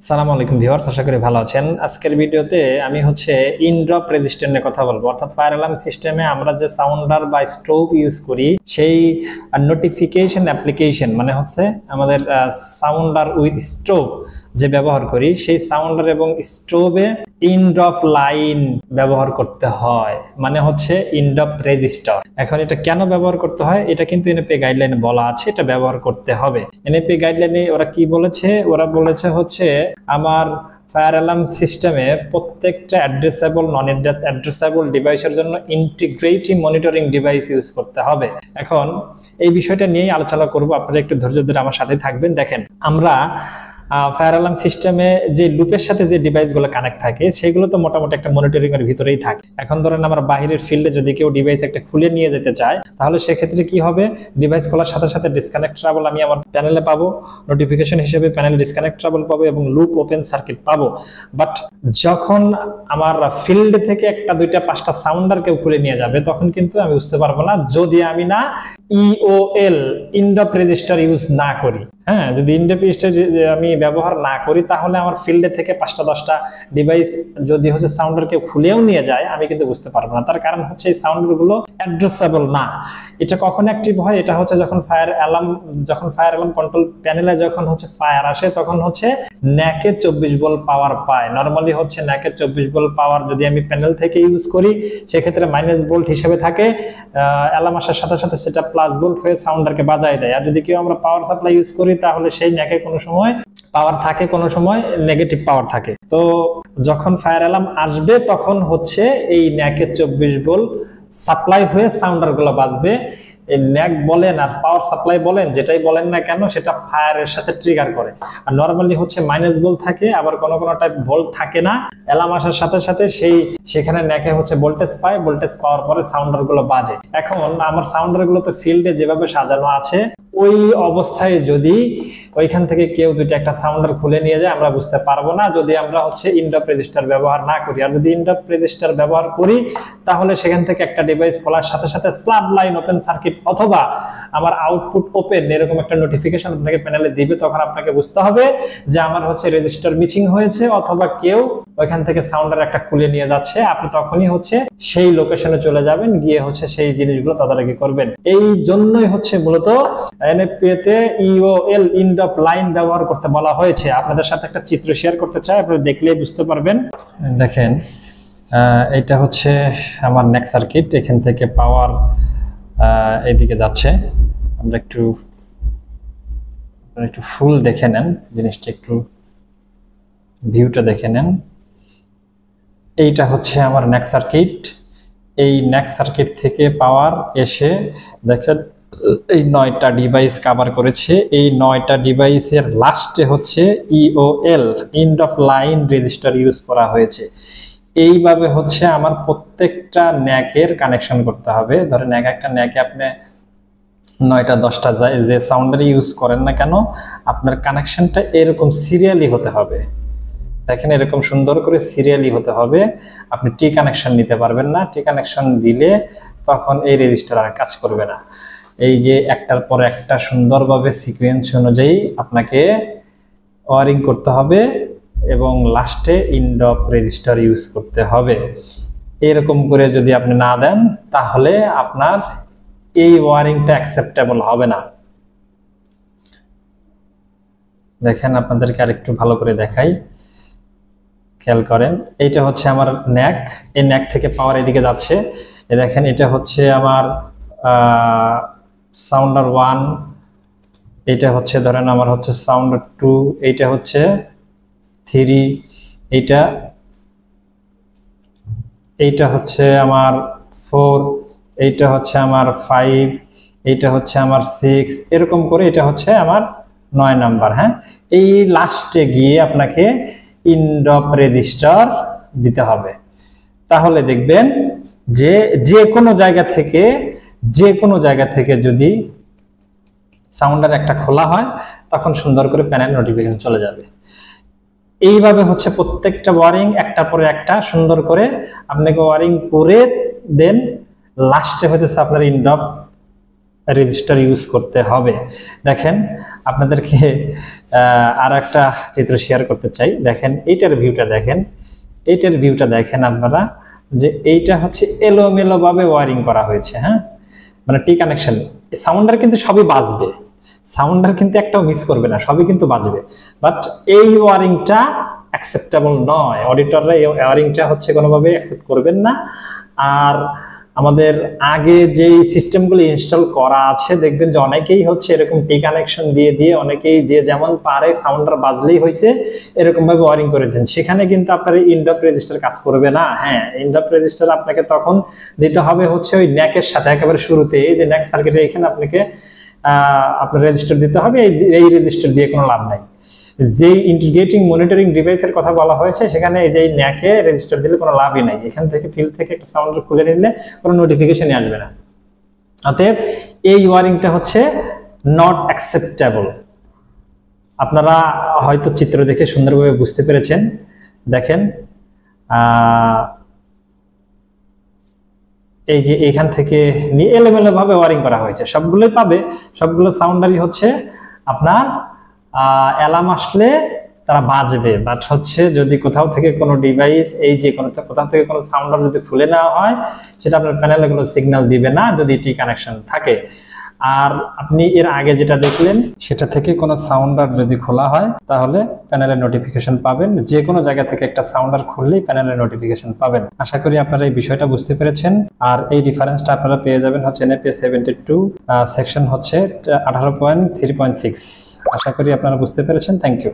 আসসালামু আলাইকুম ভিউয়ার্স, আশা করি ভালো আছেন। আজকের ভিডিওতে আমি ইনড্রপ রেজিস্ট্যান্ট নিয়ে কথা বলবো। অর্থাৎ ফায়ার অ্যালার্ম সিস্টেমে আমরা যে সাউন্ডার বা স্টোভ ইউজ করি, সেই নোটিফিকেশন অ্যাপ্লিকেশন মানে আমাদের সাউন্ডার উইথ স্টোভ যে ব্যবহার করি, সেই সাউন্ডার এবং স্টোভে ইনড্রপ লাইন ব্যবহার করতে হয়, মানে ইনড্রপ রেজিস্টার। এখন এটা কেন ব্যবহার করতে হয়, এটা কিন্তু এনএপি গাইডলাইনে বলা আছে, এটা ব্যবহার করতে হবে। এনএপি গাইডলাইনে ওরা কি বলেছে? ওরা বলেছে আমার ফায়ার অ্যালার্ম সিস্টেমে প্রত্যেকটা অ্যাড্রেসেবল নন অ্যাড্রেসেবল ডিভাইসের জন্য ইন্টিগ্রেটিভ মনিটরিং ডিভাইস ইউজ করতে হবে। এখন এই বিষয়টা নিয়েই আলোচনা করব, আপনারা একটু ধৈর্য ধরে আমার সাথে থাকবেন। দেখেন, আমরা ফায়ার অ্যালার্ম সিস্টেমে যে লুপের সাথে যে ডিভাইসগুলো কানেক্ট থাকে, সেগুলো তো মোটামুটি একটা মনিটরিং এর ভিতরেই থাকে। এখন ধরেন আমরা বাইরের ফিল্ডে যদি কেউ ডিভাইস একটা খুলে নিয়ে যেতে চায়, তাহলে সেক্ষেত্রে কি হবে? ডিভাইস খোলার সাথে সাথে ডিসকানেক্ট ট্রাবল আমি আমার প্যানেলে পাবো, নোটিফিকেশন হিসেবে প্যানেলে ডিসকানেক্ট ট্রাবল পাবো এবং লুপ ওপেন সার্কিট পাবো। বাট যখন আমার ফিল্ড থেকে একটা দুইটা পাঁচটা সাউন্ডার কেউ খুলে নিয়ে যাবে, তখন কিন্তু আমি বুঝতে পারবো না, যদি আমি না ইওএল ইনড্রপ রেজিস্টার ইউজ না করি। হ্যাঁ, যদি ইনড্রপ রেজিস্টার আমি ব্যবহার না করি, তাহলে আমার ফিল্ডে থেকে 5টা 10টা ডিভাইস যদি সাউন্ডার কেউ খুলেও নিয়ে যায়, আমি কিন্তু বুঝতে পারবো না। তার কারণ এই সাউন্ডার গুলো অ্যাড্রেসেবল না। এটা কখন অ্যাক্টিভ হয়? এটা যখন ফায়ার অ্যালার্ম কন্ট্রোল প্যানেলে যখন ফায়ার আসে, তখন ন্যাকে 24 ভোল্ট পাওয়ার পায়। নরমালি ন্যাকে 24 ভোল্ট পাওয়ার যদি আমি প্যানেল থেকে ইউজ করি, সেক্ষেত্রে মাইনাস ভোল্ট হিসেবে থাকে। অ্যালার্ম আসার সাথে সাথে সেটা প্লাস ভোল্ট হয়ে সাউন্ডারকে বাজায় দেয়। আর যদি কেউ আমরা পাওয়ার সাপ্লাই ইউজ করি, তাহলে সেই ন্যাকে কোনো সময় পাওয়ার থাকে, কোনো সময় নেগেটিভ পাওয়ার থাকে। তো যখন ফায়ার অ্যালার্ম আসবে, তখন এই ন্যাকে 24 ভোল্ট সাপ্লাই হয়ে সাউন্ডার গুলো বাজবে। এই ন্যাক বলেন আর পাওয়ার সাপ্লাই বলেন, যেটাই বলেন না কেন, সেটা ফায়ারের সাথে ট্রিগার করে। আর নরমালি মাইনাস ভোল্ট থাকে, আবার কোনো টাইপ ভোল্ট থাকে না। অ্যালার্ম আসার সাথে সাথে সেখানে ন্যাকে ভোল্টেজ পায়, ভোল্টেজ পাওয়ার পরে সাউন্ডার গুলো বাজে। এখন আমার সাউন্ডার গুলো তো ফিল্ডে যেভাবে সাজানো আছে, ওই অবস্থায় যদি ওইখান থেকে কেউ দুইটা একটা সাউন্ডার খুলে নিয়ে যায়, আমরা বুঝতে পারবো না, যদি আমরা ইনড্রপ রেজিস্টার ব্যবহার না করি। আর যদি ইনড্রপ রেজিস্টার ব্যবহার করি, তাহলে সেখান থেকে একটা ডিভাইস খোলার সাথে সাথে স্ল্যাব লাইন ওপেন সার্কিট অথবা আমার আউটপুট ওপেন, এরকম একটা নোটিফিকেশন আপনাকে প্যানেলে দিবে। তখন আপনাকে বুঝতে হবে যে আমার রেজিস্টার মিচিং হয়েছে, অথবা কেউ ওইখান থেকে সাউন্ডার একটা খুলে নিয়ে যাচ্ছে। আপনি তখনই সেই লোকেশনে চলে যাবেন, গিয়ে সেই জিনিসগুলো তদারকি করবেন। এই জন্যই মূলত এনএফপি তে ইওএল ইনড্রপ লাইন ব্যবহার করতে বলা হয়েছে। আপনাদের সাথে একটা চিত্র শেয়ার করতে চাই, আপনারা দেখলেই বুঝতে পারবেন। দেখেন, এটা আমার নেক সার্কিট। এখান থেকে পাওয়ার এইদিকে যাচ্ছে। আমরা একটু ফুল দেখে নেন জিনিসটা, একটু ভিউটা দেখে নেন। এইটা আমার নেক সার্কিট। এই নেক সার্কিট থেকে পাওয়ার এসে দেখেন এই 9টা ডিভাইস কভার করেছে। এই 9টা ডিভাইসের লাস্টে ইওএল ইনড্রপ লাইন রেজিস্টার ইউজ করা হয়েছে। এইভাবে আমার প্রত্যেকটা ন্যাকের কানেকশন করতে হবে। ধরেন একটা ন্যাকে আপনি 9টা 10টা যে সাউন্ডার ইউজ করেন না কেন, আপনার কানেকশনটা এরকম সিরিয়ালি হতে হবে। দেখেন, এরকম সুন্দর করে সিরিয়ালি হতে হবে। আপনি টি কানেকশন নিতে পারবেন না। টি কানেকশন দিলে তখন এই রেজিস্টার আর কাজ করবে না। এই যে একটার পর একটা সুন্দরভাবে সিকোয়েন্স অনুযায়ী আপনাকে ওয়ারিং করতে হবে এবং লাস্টে ইনড্রপ রেজিস্টার ইউজ করতে হবে। এরকম করে যদি আপনি না দেন, তাহলে আপনার এই ওয়ারিংটা অ্যাকসেপ্টেবল হবে না। দেখেন, আপনাদেরকে আরেকটু ভালো করে দেখাই, খেয়াল করেন। এইটা আমার ন্যাক। এই ন্যাক থেকে পাওয়ার এদিকে যাচ্ছে। দেখেন, এটা আমার সাউন্ডার 1, এটা ধরেন আমার সাউন্ডার 2, এইটা 3, এইটা আমার 4, এইটা আমার 5, এইটা আমার 6, এরকম করে এটা আমার 9 নাম্বার। হ্যাঁ, এই লাস্টে গিয়ে আপনাকে ইনড্রপ রেজিস্টার দিতে হবে। তাহলে দেখবেন যে কোনো জায়গা থেকে যদি সাউন্ডার একটা খোলা হয়, তখন সুন্দর করে প্যানেল নোটিফিকেশন চলে যাবে। এইভাবে প্রত্যেকটা ওয়ারিং একটার পরে একটা সুন্দর করে আপনাকে ওয়ারিং করে দেন। লাস্টে আপনার ইনড্রপ রেজিস্টার ইউজ করতে হবে। দেখেন, আপনাদেরকে আর একটা চিত্র শেয়ার করতে চাই। দেখেন এইটার ভিউটা দেখেন আপনারা, যে এইটা হচ্ছে এলোমেলো ভাবে ওয়ারিং করা হয়েছে। হ্যাঁ, মানে টি কানেকশন, সাউন্ডার কিন্তু সবই বাজবে, সাউন্ডার কিন্তু একটাও মিস করবে না, সবই কিন্তু বাজবে, বাট এই ওয়ারিংটা অ্যাকসেপ্টেবল নয়। অডিটররা এই ওয়ারিংটা হচ্ছে কোনোভাবে অ্যাকসেপ্ট করবেন না। আর আমাদের আগে যেই সিস্টেমগুলো ইনস্টল করা আছে দেখবেন যে অনেকেই হচ্ছে এরকম টি কানেকশন দিয়ে অনেকেই যে যেমন পারে সাউন্ডার বাজলেই হয়েছে এরকম ভাবে ওয়ারিং করেছেন, সেখানে কিন্তু আপনার ইনড্রপ রেজিস্টার কাজ করবে না। হ্যাঁ, ইনড্রপ রেজিস্টার আপনাকে তখন দিতে হবে হচ্ছে ওই ন্যাকের সাথে, একেবারে শুরুতে এই যে ন্যাক সার্কিটের এখানে আপনাকে আপনার রেজিস্টার দিতে হবে। এই রেজিস্টার দিয়ে কোনো লাভ নাই। যে ইন্টিগ্রেটিং মনিটরিং ডিভাইসের কথা বলা হয়েছে সেখানে এই যে ন্যাকে রেজিস্টার দিলে কোনো লাভই নাই। এখান থেকে ফিল্ড থেকে একটা সাউন্ডার খুলে নিলে কোনো নোটিফিকেশনই আসবে না। অতএব এই ওয়ারিংটা হচ্ছে নট অ্যাকসেপ্টেবল। আপনারা হয়তো চিত্র দেখে সুন্দরভাবে বুঝতে পেরেছেন। দেখেন এই যে এখান থেকে নিয়ে এলোমেলো ভাবে ওয়ারিং করা হয়েছে, সবগুলোই পাবে, সবগুলো সাউন্ডারই হচ্ছে আপনার অ্যালার্ম আসলে তারা বাজবে। বাট হচ্ছে যদি কোথাও থেকে কোনো ডিভাইস এই যে কোথাও থেকে কোনো সাউন্ডার যদি খুলে নেওয়া হয়, সেটা আপনার প্যানেলে কোনো সিগন্যাল দিবে না যদি টি কানেকশন থাকে। আর আপনি এর আগে যেটা দেখলেন সেটা থেকে কোনো সাউন্ডার যদি খোলা হয় তাহলে প্যানেলের নোটিফিকেশন পাবেন। যে কোনো জায়গা থেকে একটা সাউন্ডার খুললেই প্যানেলের নোটিফিকেশন পাবেন। আশা করি আপনারা এই বিষয়টা বুঝতে পেরেছেন। আর এই রেফারেন্সটা আপনারা পেয়ে যাবেন হচ্ছে NFPA 72 সেকশন হচ্ছে 18.3.6। আশা করি আপনারা বুঝতে পেরেছেন। Thank you.